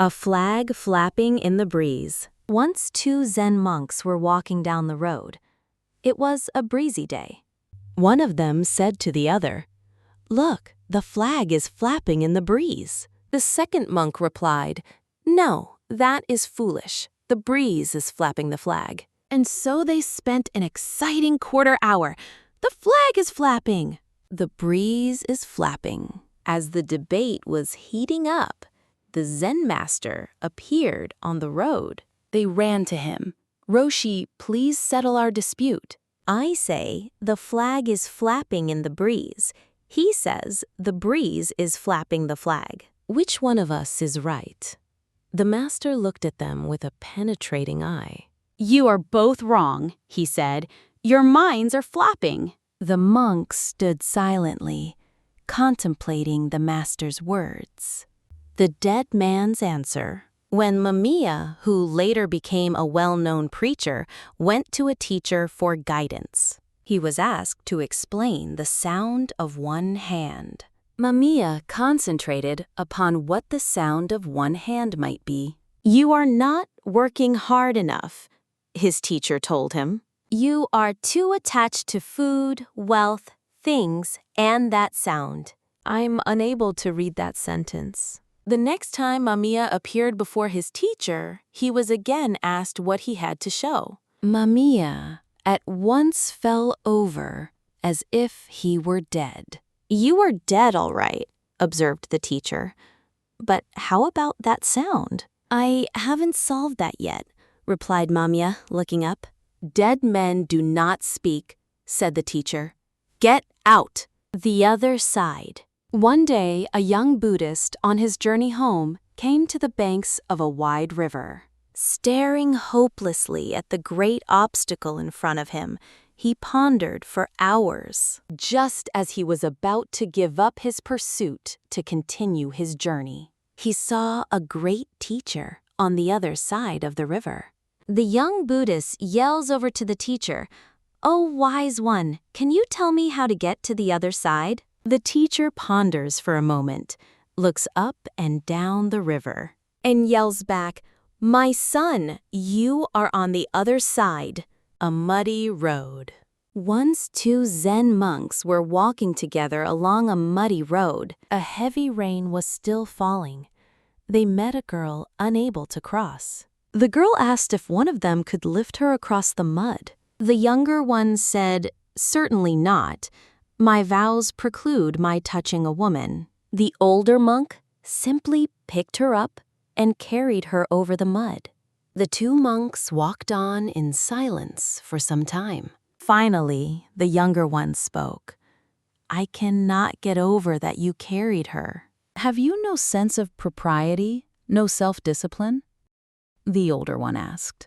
A flag flapping in the breeze. Once two Zen monks were walking down the road. It was a breezy day. One of them said to the other, "Look, the flag is flapping in the breeze." The second monk replied, "No, that is foolish. The breeze is flapping the flag." And so they spent an exciting quarter hour. The flag is flapping. The breeze is flapping. As the debate was heating up, the Zen master appeared on the road. They ran to him. "Roshi, please settle our dispute." I say the flag is flapping in the breeze. He says the breeze is flapping the flag. Which one of us is right? The master looked at them with a penetrating eye. "You are both wrong," he said. "Your minds are flapping." The monks stood silently, contemplating the master's words. The dead man's answer. When Mamiya, who later became a well-known preacher, went to a teacher for guidance, he was asked to explain the sound of one hand. Mamiya concentrated upon what the sound of one hand might be. "You are not working hard enough," his teacher told him. "You are too attached to food, wealth, things, and that sound." I'm unable to read that sentence. The next time Mamiya appeared before his teacher, he was again asked what he had to show. Mamiya at once fell over as if he were dead. "You are dead, all right," observed the teacher. "But how about that sound?" "I haven't solved that yet," replied Mamiya, looking up. "Dead men do not speak," said the teacher. "Get out!" The other side. One day, a young Buddhist on his journey home came to the banks of a wide river. Staring hopelessly at the great obstacle in front of him, he pondered for hours, just as he was about to give up his pursuit to continue his journey. He saw a great teacher on the other side of the river. The young Buddhist yells over to the teacher, "Oh, wise one, can you tell me how to get to the other side?" The teacher ponders for a moment, looks up and down the river, and yells back, "My son, you are on the other side, a muddy road." Once two Zen monks were walking together along a muddy road. A heavy rain was still falling. They met a girl unable to cross. The girl asked if one of them could lift her across the mud. The younger one said, "Certainly not. My vows preclude my touching a woman." The older monk simply picked her up and carried her over the mud. The two monks walked on in silence for some time. Finally, the younger one spoke. "I cannot get over that you carried her." "Have you no sense of propriety, no self-discipline?" the older one asked.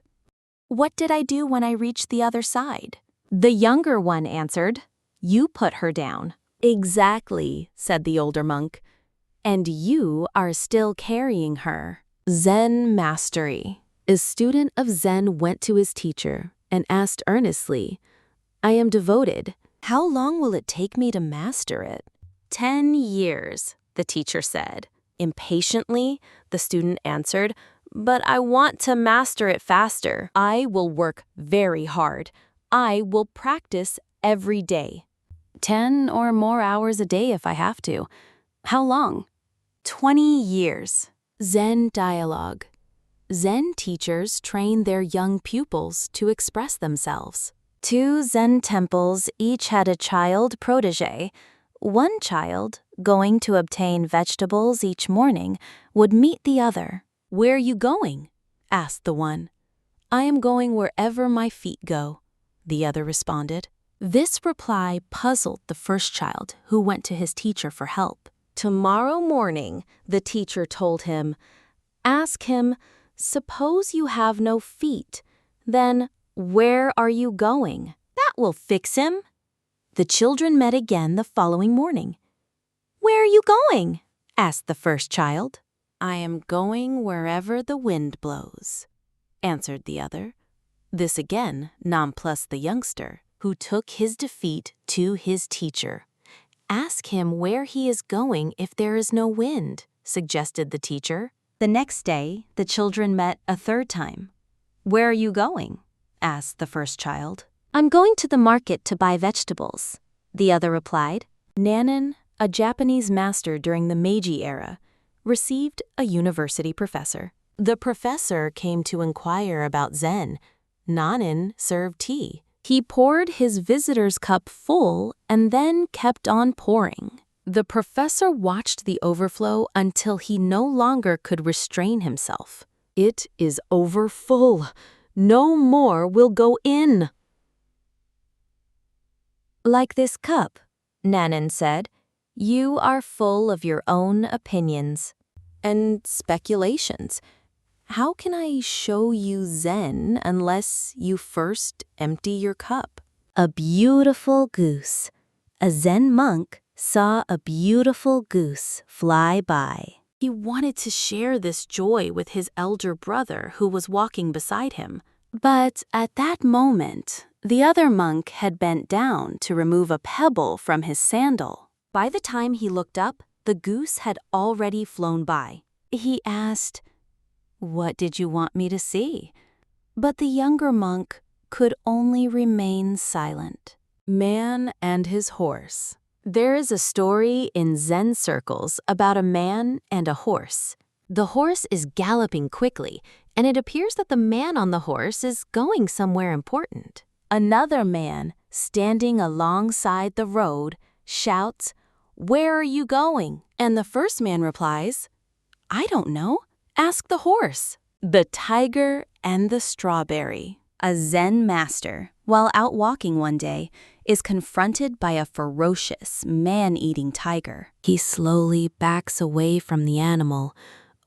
"What did I do when I reached the other side?" The younger one answered, "You put her down." "Exactly," said the older monk. "And you are still carrying her." Zen Mastery. A student of Zen went to his teacher and asked earnestly, "I am devoted. How long will it take me to master it?" 10 years, the teacher said. Impatiently, the student answered, "But I want to master it faster. I will work very hard. I will practice every day. 10 or more hours a day if I have to." "How long?" 20 years. Zen Dialogue. Zen teachers train their young pupils to express themselves. Two Zen temples each had a child protege. One child, going to obtain vegetables each morning, would meet the other. "Where are you going?" asked the one. "I am going wherever my feet go," the other responded. This reply puzzled the first child, who went to his teacher for help. Tomorrow morning, the teacher told him, "Ask him, suppose you have no feet, then where are you going? That will fix him." The children met again the following morning. "Where are you going?" asked the first child. "I am going wherever the wind blows," answered the other. This again nonplussed the youngster, who took his defeat to his teacher. "Ask him where he is going if there is no wind," suggested the teacher. The next day, the children met a third time. "Where are you going?" asked the first child. "I'm going to the market to buy vegetables," the other replied. Nanin, a Japanese master during the Meiji era, received a university professor. The professor came to inquire about Zen. Nanin served tea. He poured his visitor's cup full and then kept on pouring. The professor watched the overflow until he no longer could restrain himself. "It is overfull. No more will go in." "Like this cup," Nanin said, "you are full of your own opinions and speculations. How can I show you Zen unless you first empty your cup?" A beautiful goose. A Zen monk saw a beautiful goose fly by. He wanted to share this joy with his elder brother who was walking beside him. But at that moment, the other monk had bent down to remove a pebble from his sandal. By the time he looked up, the goose had already flown by. He asked, "What did you want me to see?" But the younger monk could only remain silent. Man and his horse. There is a story in Zen circles about a man and a horse. The horse is galloping quickly, and it appears that the man on the horse is going somewhere important. Another man, standing alongside the road, shouts, "Where are you going?" And the first man replies, "I don't know. Ask the horse." The tiger and the strawberry. A Zen master, while out walking one day, is confronted by a ferocious, man-eating tiger. He slowly backs away from the animal,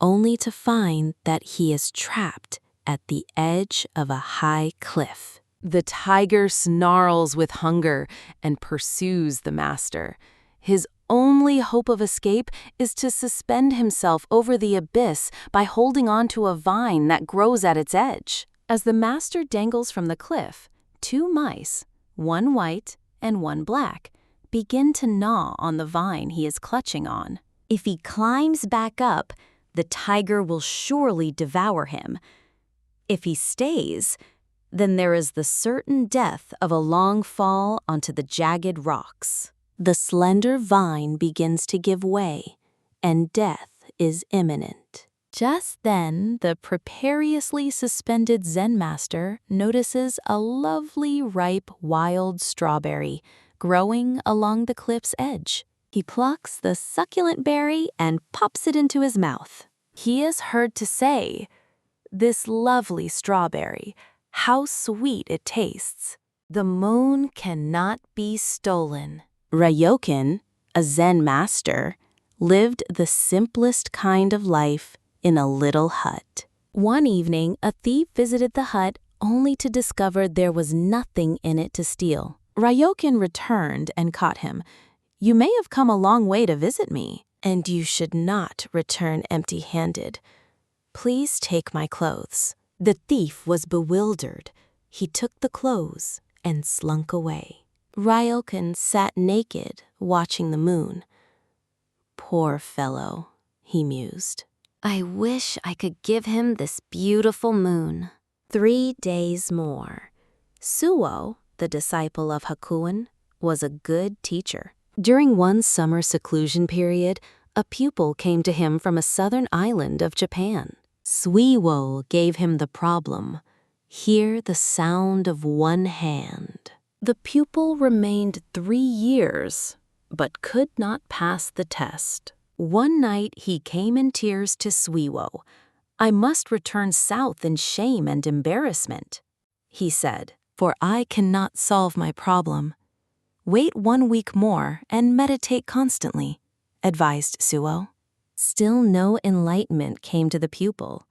only to find that he is trapped at the edge of a high cliff. The tiger snarls with hunger and pursues the master. His only hope of escape is to suspend himself over the abyss by holding on to a vine that grows at its edge. As the master dangles from the cliff, two mice, one white and one black, begin to gnaw on the vine he is clutching on. If he climbs back up, the tiger will surely devour him. If he stays, then there is the certain death of a long fall onto the jagged rocks. The slender vine begins to give way, and death is imminent. Just then, the precariously suspended Zen master notices a lovely, ripe, wild strawberry growing along the cliff's edge. He plucks the succulent berry and pops it into his mouth. He is heard to say, "This lovely strawberry, how sweet it tastes. The moon cannot be stolen." Ryokan, a Zen master, lived the simplest kind of life in a little hut. One evening, a thief visited the hut only to discover there was nothing in it to steal. Ryokan returned and caught him. "You may have come a long way to visit me, and you should not return empty-handed. Please take my clothes." The thief was bewildered. He took the clothes and slunk away. Ryokan sat naked, watching the moon. "Poor fellow," he mused. "I wish I could give him this beautiful moon." 3 days more. Suo, the disciple of Hakuin, was a good teacher. During one summer seclusion period, a pupil came to him from a southern island of Japan. Suiwo gave him the problem: hear the sound of one hand. The pupil remained 3 years, but could not pass the test. One night he came in tears to Suiwo. "I must return south in shame and embarrassment," he said, "for I cannot solve my problem." "Wait 1 week more and meditate constantly," advised Suo. Still no enlightenment came to the pupil.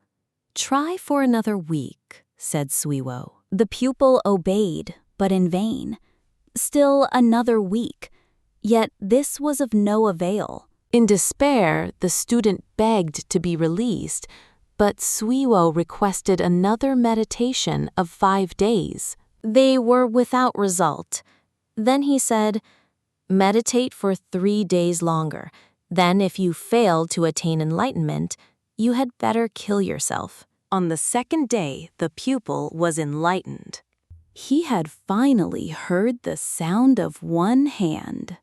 "Try for another week," said Suiwo. The pupil obeyed, but in vain. Still another week, yet this was of no avail. In despair, the student begged to be released, but Suiwo requested another meditation of 5 days. They were without result. Then he said, "Meditate for 3 days longer. Then if you fail to attain enlightenment, You had better kill yourself." On the second day, the pupil was enlightened. He had finally heard the sound of one hand.